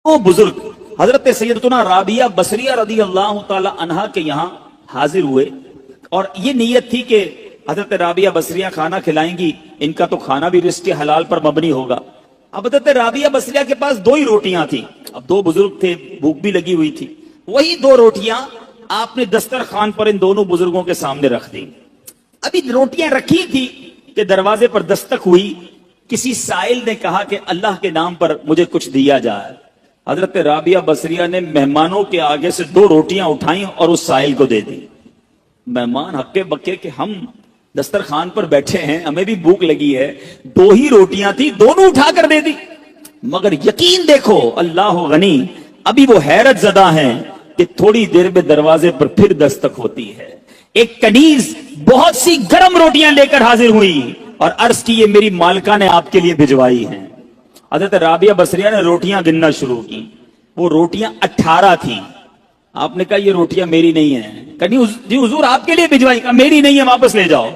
वो बुजुर्ग हजरत सैयदतुना राबिया बसरिया रदी अल्लाह ताला अन्हा के यहाँ हाजिर हुए और ये नीयत थी कि हजरत राबिया बसरिया खाना खिलाएंगी, इनका तो खाना भी रिस्क हलाल पर मबनी होगा। अब हजरत राबिया बसरिया के पास दो ही रोटियां थी, अब दो बुजुर्ग थे, भूख भी लगी हुई थी। वही दो रोटियां आपने दस्तरखान पर इन दोनों बुजुर्गों के सामने रख दी। अभी रोटियां रखी थी कि दरवाजे पर दस्तक हुई। किसी साइल ने कहा कि अल्लाह के नाम पर मुझे कुछ दिया जाए। हजरत राबिया बसरिया ने मेहमानों के आगे से दो रोटियां उठाई और उस साइल को दे दी। मेहमान हक्के बक्के कि हम दस्तरखान पर बैठे हैं, हमें भी भूख लगी है, दो ही रोटियां थी, दोनों उठाकर दे दी। मगर यकीन देखो, अल्लाह गनी, अभी वो हैरत ज़दा हैं कि थोड़ी देर में दरवाजे पर फिर दस्तक होती है। एक कनीज बहुत सी गर्म रोटियां लेकर हाजिर हुई और अर्ज की, ये मेरी मालिका ने आपके लिए भिजवाई हैं। हजरत राबिया बसरिया ने रोटियां गिनना शुरू की। वो रोटियां 18 थी। आपने कहा ये रोटियां मेरी नहीं है। कहीं जी हुजूर आपके लिए भिजवाई, कहा मेरी नहीं है, वापस ले जाओ।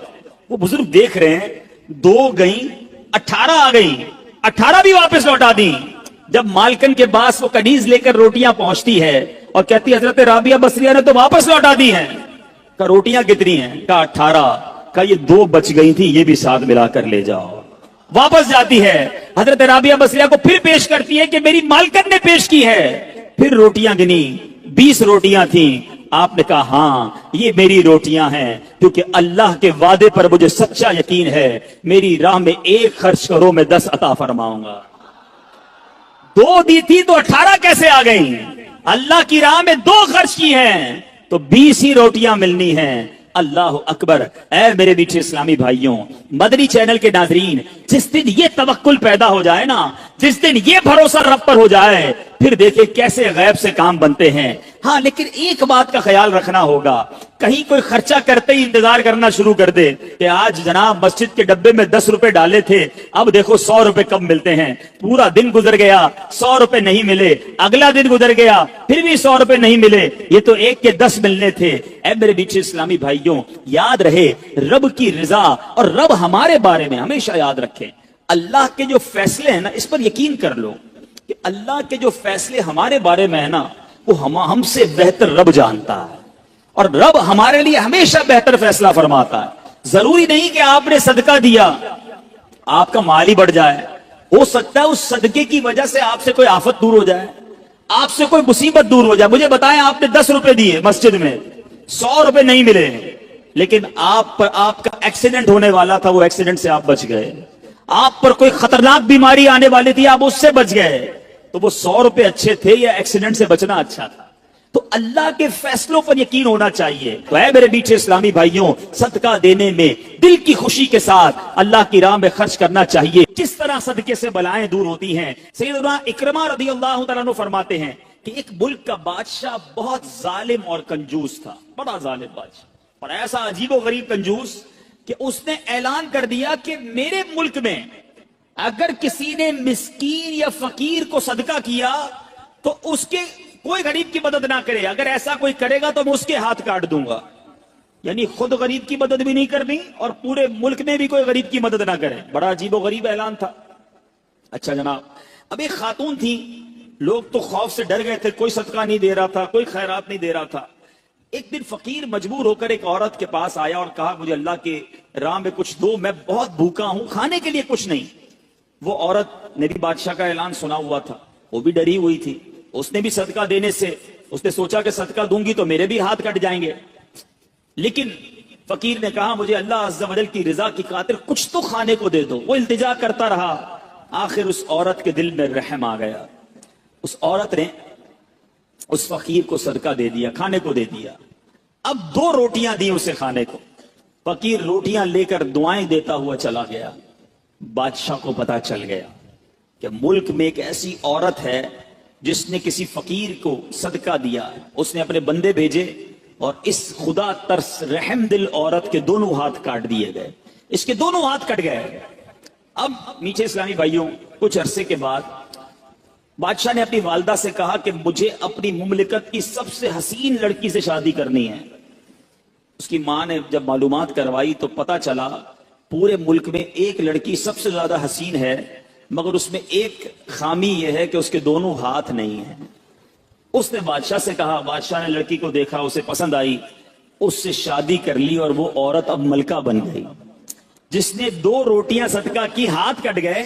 वो बुजुर्ग देख रहे हैं, दो गई, 18 आ गई, 18 भी वापस लौटा दी। जब मालकन के पास वो कनीज लेकर रोटियां पहुंचती है और कहती है हजरत राबिया बसरिया ने तो वापस लौटा दी हैं। कहा रोटियां कितनी हैं? कहा 18। कहा ये दो बच गई थी, ये भी साथ मिलाकर ले जाओ। वापस जाती है, हजरत राबिया बसरिया को फिर पेश करती है कि मेरी मालकन ने पेश की है। फिर रोटियां गिनी, 20 रोटियां थी। आपने कहा हाँ ये मेरी रोटियां हैं, क्योंकि अल्लाह के वादे पर मुझे सच्चा यकीन है, मेरी राह में एक खर्च करो मैं 10 अता फरमाऊंगा। दो दी थी तो 18 कैसे आ गई? अल्लाह की राह में दो खर्च की हैं तो 20 ही रोटियां मिलनी हैं। अल्लाह अकबर। ऐ मेरे मीठे इस्लामी भाइयों, मदनी चैनल के नाजरीन, जिस दिन ये तवक्कुल पैदा हो जाए ना, जिस दिन ये भरोसा रब पर हो जाए, फिर देखे कैसे गैब से काम बनते हैं। हाँ, लेकिन एक बात का ख्याल रखना होगा, कहीं कोई खर्चा करते ही इंतजार करना शुरू कर दे कि आज जनाब मस्जिद के डब्बे में 10 रुपए डाले थे, अब देखो 100 रुपए कब मिलते हैं। पूरा दिन गुजर गया, 100 रुपए नहीं मिले, अगला दिन गुजर गया, फिर भी 100 रुपए नहीं मिले, ये तो एक के 10 मिलने थे। ऐ मेरे बीच इस्लामी भाइयों, याद रहे रब की रिजा, और रब हमारे बारे में हमेशा याद रखें, अल्लाह के जो फैसले हैं ना, इस पर यकीन कर लो कि अल्लाह के जो फैसले हमारे बारे में है ना, वो हमसे बेहतर रब जानता है, और रब हमारे लिए हमेशा बेहतर फैसला फरमाता है। जरूरी नहीं कि आपने सदका दिया आपका माल ही बढ़ जाए। हो सकता है उस सदके की वजह से आपसे कोई आफत दूर हो जाए, आपसे कोई मुसीबत दूर हो जाए। मुझे बताएं, आपने 10 रुपए दिए मस्जिद में, 100 रुपए नहीं मिले, लेकिन आप पर आपका एक्सीडेंट होने वाला था, वो एक्सीडेंट से आप बच गए। आप पर कोई खतरनाक बीमारी आने वाली थी, आप उससे बच गए। तो वो 100 रुपए अच्छे थे या एक्सीडेंट से बचना अच्छा था? तो अल्लाह के फैसलों पर यकीन होना चाहिए। तो है मेरे बीच इस्लामी भाइयों, सदका देने में दिल की खुशी के साथ अल्लाह की राह में खर्च करना चाहिए। किस तरह सदके से बलाएं दूर होती हैं। सैयदना इकरमा रदी अल्लाह तआला अन्हु फरमाते हैं कि एक मुल्क का बादशाह बहुत जालिम और कंजूस था, बड़ा जालिम बादशाह, और ऐसा अजीबो गरीब कंजूस कि उसने ऐलान कर दिया कि मेरे मुल्क में अगर किसी ने मिस्कीन या फकीर को सदका किया तो उसके कोई गरीब की मदद ना करे, अगर ऐसा कोई करेगा तो मैं उसके हाथ काट दूंगा। यानी खुद गरीब की मदद भी नहीं करनी और पूरे मुल्क में भी कोई गरीब की मदद ना करे। बड़ा अजीबो गरीब ऐलान था। अच्छा जनाब, अब एक खातून थी, लोग तो खौफ से डर गए थे, कोई सदका नहीं दे रहा था, कोई खैरात नहीं दे रहा था। एक दिन फकीर मजबूर होकर एक औरत के पास आया और कहा मुझे अल्लाह के राह में कुछ दो, मैं बहुत भूखा हूं, खाने के लिए कुछ नहीं। वो औरत ने भी बादशाह का ऐलान सुना हुआ था, वो भी डरी हुई थी। उसने भी सदका देने से उसने सोचा कि सदका दूंगी तो मेरे भी हाथ कट जाएंगे। लेकिन फकीर ने कहा मुझे अल्लाह अज़्ज़ा वजल की रिजा की खातिर कुछ तो खाने को दे दो। वो इल्तिजा करता रहा, आखिर उस औरत के दिल में रहम आ गया। उस औरत ने उस फकीर को सदका दे दिया, खाने को दे दिया। अब 2 रोटियां दी उसे खाने को। फकीर रोटियां लेकर दुआएं देता हुआ चला गया। बादशाह को पता चल गया कि मुल्क में एक ऐसी औरत है जिसने किसी फकीर को सदका दिया। उसने अपने बंदे भेजे और इस खुदा तरस रहम दिल औरत के दोनों हाथ काट दिए गए। इसके दोनों हाथ कट गए। अब मीठे इस्लामी भाइयों, कुछ अरसे के बाद बादशाह ने अपनी वालदा से कहा कि मुझे अपनी मुमलिकत की सबसे हसीन लड़की से शादी करनी है। उसकी मां ने जब मालूमात करवाई तो पता चला पूरे मुल्क में एक लड़की सबसे ज्यादा हसीन है, मगर उसमें एक खामी यह है कि उसके दोनों हाथ नहीं हैं। उसने बादशाह से कहा, बादशाह ने लड़की को देखा, उसे पसंद आई, उससे शादी कर ली और वो औरत अब मलका बन गई। जिसने 2 रोटियां सदका की, हाथ कट गए,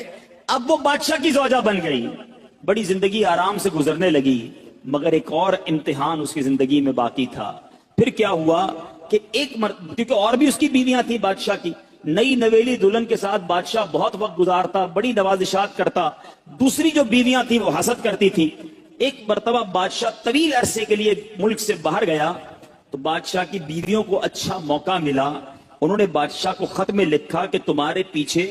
अब वो बादशाह की ज़ौजा बन गई। बड़ी जिंदगी आराम से गुजरने लगी, मगर एक और इम्तिहान उसकी जिंदगी में बाकी था। फिर क्या हुआ कि क्योंकि और भी उसकी बीवियां थी बादशाह की, नई नवेली दुल्हन के साथ बादशाह बहुत वक्त गुजारता, बड़ी नवाजिशात करता। दूसरी जो बीवियां थी वो हसद करती थी। एक मर्तबा बादशाह तवील अरसे के लिए मुल्क से बाहर गया, तो बादशाह की बीवियों को अच्छा मौका मिला। उन्होंने बादशाह को खत में लिखा कि तुम्हारे पीछे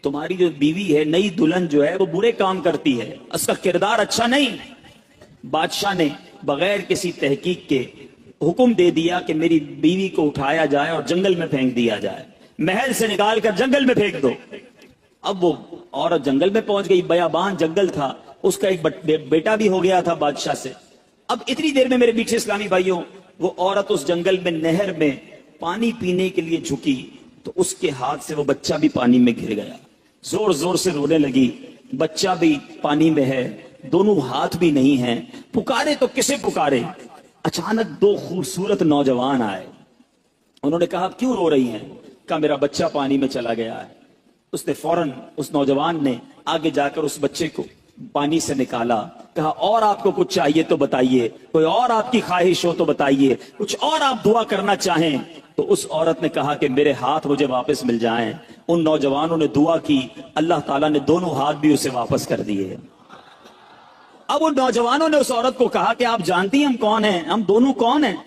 तुम्हारी जो बीवी है, नई दुल्हन जो है, वो बुरे काम करती है, उसका किरदार अच्छा नहीं। बादशाह ने बगैर किसी तहकीक के हुक्म दे दिया कि मेरी बीवी को उठाया जाए और जंगल में फेंक दिया जाए, महल से निकाल कर जंगल में फेंक दो। अब वो औरत जंगल में पहुंच गई, बयाबान जंगल था, उसका एक बेटा भी हो गया था बादशाह से। अब इतनी देर में मेरे पीछे इस्लामी भाइयों, वो औरत उस जंगल में नहर में पानी पीने के लिए झुकी, तो उसके हाथ से वो बच्चा भी पानी में गिर गया। जोर जोर से रोने लगी, बच्चा भी पानी में है, दोनों हाथ भी नहीं हैं। पुकारे तो किसे पुकारे। अचानक 2 खूबसूरत नौजवान आए। उन्होंने कहा, क्यों रो रही हैं? कहा, मेरा बच्चा पानी में चला गया है। उसने फौरन, उस नौजवान ने आगे जाकर उस बच्चे को पानी से निकाला। कहा, और आपको कुछ चाहिए तो बताइए, कोई और आपकी ख्वाहिश हो तो बताइए, कुछ और आप दुआ करना चाहें। तो उस औरत ने कहा कि मेरे हाथ मुझे वापस मिल जाएं। उन नौजवानों ने दुआ की, अल्लाह ताला ने दोनों हाथ भी उसे वापस कर दिए। अब उन नौजवानों ने उस औरत को कहा कि आप जानती हैं हम कौन हैं, हम दोनों कौन हैं?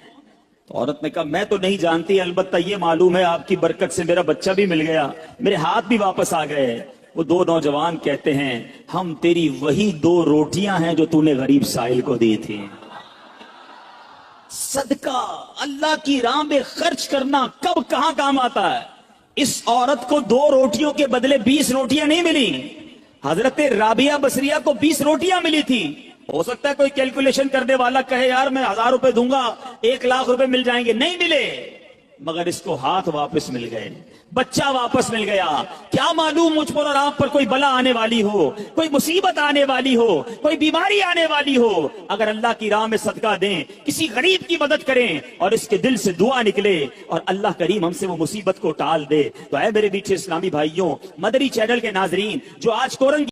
तो औरत ने कहा, मैं तो नहीं जानती, अलबत्ता ये मालूम है आपकी बरकत से मेरा बच्चा भी मिल गया, मेरे हाथ भी वापस आ गए। वो 2 नौजवान कहते हैं, हम तेरी वही 2 रोटियां हैं जो तूने गरीब साहिल को दी थी। सदका, अल्लाह की राह में खर्च करना कब कहां काम आता है। इस औरत को 2 रोटियों के बदले 20 रोटियां नहीं मिली। हजरत राबिया बसरिया को 20 रोटियां मिली थी। हो सकता है कोई कैलकुलेशन करने वाला कहे, यार मैं 1000 रुपए दूंगा, 1 लाख रुपए मिल जाएंगे। नहीं मिले, मगर इसको हाथ वापस मिल गए, बच्चा वापस मिल गया। क्या मालूम मुझ पर और आप पर कोई बला आने वाली हो, कोई मुसीबत आने वाली हो, कोई बीमारी आने वाली हो, अगर अल्लाह की राह में सदका दें, किसी गरीब की मदद करें और इसके दिल से दुआ निकले और अल्लाह करीम हमसे वो मुसीबत को टाल दे। तो ऐ मेरे पीछे इस्लामी भाइयों, मदरी चैनल के नाजरीन, जो आज कोरन